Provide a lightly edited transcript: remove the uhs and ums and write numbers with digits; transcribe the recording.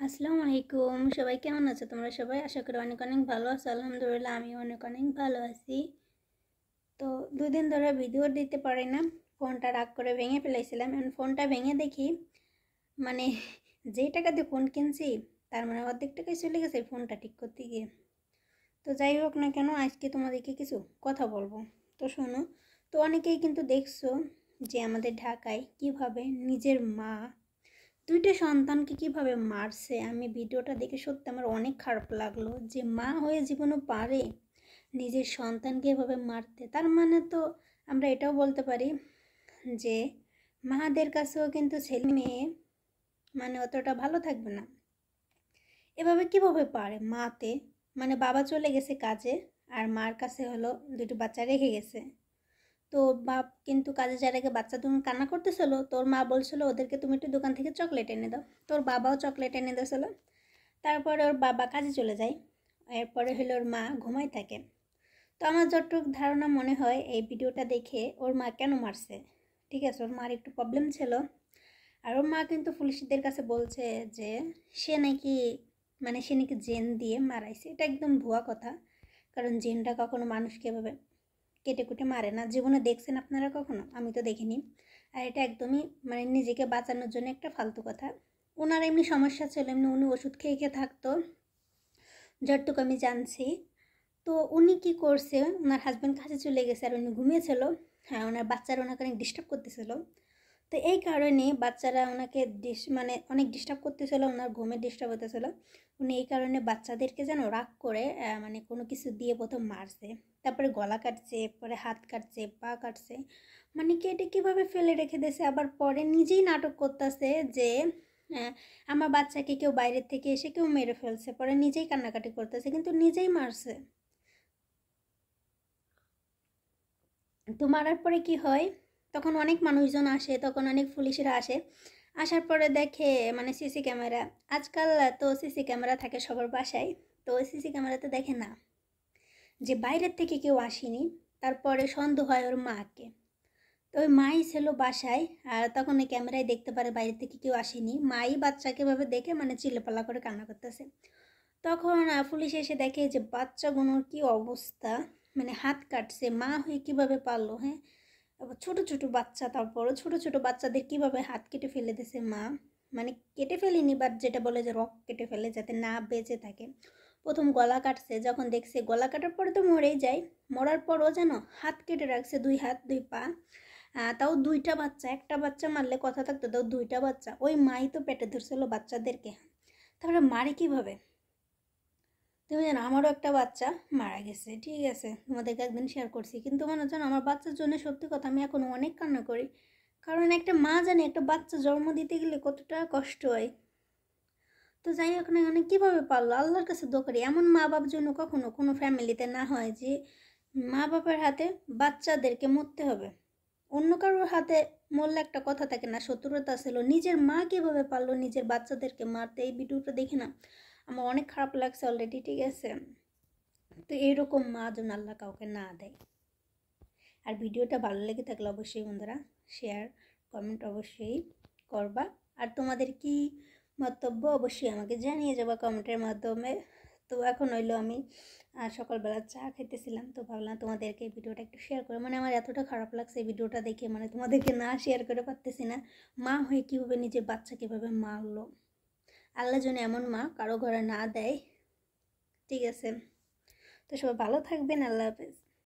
আসসালামু আলাইকুম। সবাই কেমন আছো তোমরা? সবাই আশা করি অনেক অনেক ভালো আছো। আলহামদুলিল্লাহ আমি অনেক অনেক ভালো আছি। তো 2 দিন ধরে ভিডিও দিতে পারি না, ফোনটা রাগ করে ভেঙে ফেলাইছিলাম। এখন ফোনটা ভেঙে দেখি মানে যেই টাকা দিয়ে ফোন কিনছি তার মানে অর্ধেক টাকাই চলে গেছে ফোনটা ঠিক করতে গিয়ে। তো যাই হোক না কেন, আজকে তোমাদেরকে কিছু কথা বলবো। তো শোনো। তো অনেকেই কিন্তু দেখছো যে আমাদের ঢাকায় কিভাবে নিজের মা দুইটা সন্তানকে কিভাবে মারছে। আমি ভিডিওটা দেখে সত্যি আমার অনেক খারাপ লাগলো যে মা হয়ে জীবনও পারে নিজের সন্তানকে এভাবে মারতে। তার মানে তো আমরা এটাও বলতে পারি যে মাদের কাছেও কিন্তু ছেলে মেয়ে মানে অতটা ভালো থাকবে না। এভাবে কিভাবে পারে মাতে, মানে বাবা চলে গেছে কাজে আর মার কাছে হলো দুটো বাচ্চা রেখে গেছে। তো বাপ কিন্তু কাজে যাওয়ার আগে বাচ্চা তুমি কান্না করতেছিল, তোর মা বলছিল ওদেরকে তুমি একটু দোকান থেকে চকলেট এনে দাও। তোর বাবাও চকলেট এনে দিয়েছিল। তারপরে ওর বাবা কাজে চলে যায়। এরপরে হলো ওর মা ঘুমাই থাকে। তো আমার যতটুকু ধারণা মনে হয় এই ভিডিওটা দেখে ওর মা কেন মারছে, ঠিক আছে, ওর মার একটু প্রবলেম ছিল। আর ওর মা কিন্তু পুলিশদের কাছে বলছে যে সে নাকি জেন দিয়ে মারাইছে। এটা একদম ভুয়া কথা, কারণ জেনটা কখনো মানুষকে এভাবে কেটে কুটে মারে না। জীবনে দেখছেন আপনারা কখনো? আমি তো দেখিনি। আর এটা একদমই নিজেকে বাঁচানোর জন্য একটা ফালতু কথা। ওনার এমনি সমস্যা ছিল, এমনি উনি ওষুধ খেয়ে খেয়ে থাকতো যতটুকু আমি জানছি। তো উনি কি করছে, ওনার হাজব্যান্ড কাছে চলে গেছে আর উনি ঘুমিয়েছিল। হ্যাঁ, ওনার বাচ্চারা ওনাকে অনেক ডিস্টার্ব করতেছিল। তো এই কারণে বাচ্চারা ওনাকে অনেক ডিস্টার্ব করতেছিল, ওনার ঘুমে ডিস্টার্ব হতেছিল। উনি এই কারণে বাচ্চাদেরকে যেন রাগ করে কোনো কিছু দিয়ে প্রথম মারছে। তারপরে গলা কাটছে, পরে হাত কাটছে, পা কাটছে, কেটে কীভাবে ফেলে রেখে দিয়েছে। আবার পরে নিজেই নাটক করতেছে যে আমার বাচ্চাকে কেউ বাইরের থেকে এসে কেউ মেরে ফেলছে। পরে নিজেই কান্নাকাটি করতেছে, কিন্তু নিজেই মারছে। তো মারার পরে কি হয়, তখন অনেক মানুষজন আসে, তখন অনেক পুলিশরা আসে। আসার পরে দেখে সিসি ক্যামেরা, আজকাল তো সিসি ক্যামেরা থাকে সবার বাসায়। তো সিসি ক্যামেরাতে দেখে না যে বাইরের থেকে কেউ আসেনি। তারপরে সন্দেহ হয় ওর মাকে। তো ওই মাই ছিল বাসায়, আর তখন ওই ক্যামেরায় দেখতে পারে বাইরে থেকে কেউ আসেনি। মাই বাচ্চাকে ভাবে দেখে চিল্লাপাল্লা করে কান্না করতেছে। তখন পুলিশ এসে দেখে যে বাচ্চাগুলোর কি অবস্থা, হাত কাটছে। মা হয়ে কিভাবে পারলো? হ্যাঁ, ছোট ছোট বাচ্চা, তারপরও ছোট ছোট বাচ্চাদের কিভাবে হাত কেটে ফেলে দিয়েছে মা। কেটে ফেলেনি, বাট যেটা বলে যে রক কেটে ফেলে যাতে না বেঁচে থাকে। প্রথম গলা কাটছে, যখন দেখছে গলা কাটার পরে তো মরেই যায়, মরার পরও যেন হাত কেটে রাখছে, 2 হাত 2 পা। তাও 2টা বাচ্চা, একটা বাচ্চা মারলে কথা থাকতো, তাও 2টা বাচ্চা। ওই মাই তো পেটে ধরছিল বাচ্চাদেরকে। তাহলে মারে কিভাবে? তুমি জানো আমারও একটা বাচ্চা মারা গেছে, ঠিক আছে, তোমাদেরকে একদিন শেয়ার করছি। কিন্তু জানো আমার বাচ্চার জন্য সত্যি কথা আমি এখন অনেক কান্না করি, কারণ একটা মা জানে একটা বাচ্চা জন্ম দিতে গেলে কতটা কষ্ট হয়। তো যাই হোক না, কীভাবে পারলো আল্লাহর কাছে দোয়া করি এমন মা বাবার জন্য কখনো কোনো ফ্যামিলিতে না হয় যে মা বাবার হাতে বাচ্চাদেরকে মরতে হবে। অন্য কারোর হাতে মরলে একটা কথা থাকে না, শত্রুতা ছিল। নিজের মা কীভাবে পারলো নিজের বাচ্চাদেরকে মারতে? এই ভিডিওটা দেখে না আমার অনেক খারাপ লাগছে অলরেডি, ঠিক আছে। তো এইরকম মা যেন আল্লাহ কাউকে না দেয়। আর ভিডিওটা ভালো লেগে থাকলে অবশ্যই বন্ধুরা শেয়ার কমেন্ট অবশ্যই করবা। আর তোমাদের কি মন্তব্য অবশ্যই আমাকে জানিয়ে যাবা কমেন্টের মাধ্যমে। তো এখন হইলো আমি সকালবেলা চা খেতেছিলাম, তো ভাবলাম তোমাদেরকে এই ভিডিওটা একটু শেয়ার করে। আমার এতটা খারাপ লাগছে এই ভিডিওটা দেখে, তোমাদেরকে না শেয়ার করে পারতেছি না। মা হয়ে কীভাবে নিজের বাচ্চা কীভাবে মারলো। আল্লাহ যেন এমন মা কারো ঘরে না দেয়, ঠিক আছে। তো সবাই ভালো থাকবেন, আল্লাহ হাফেজ।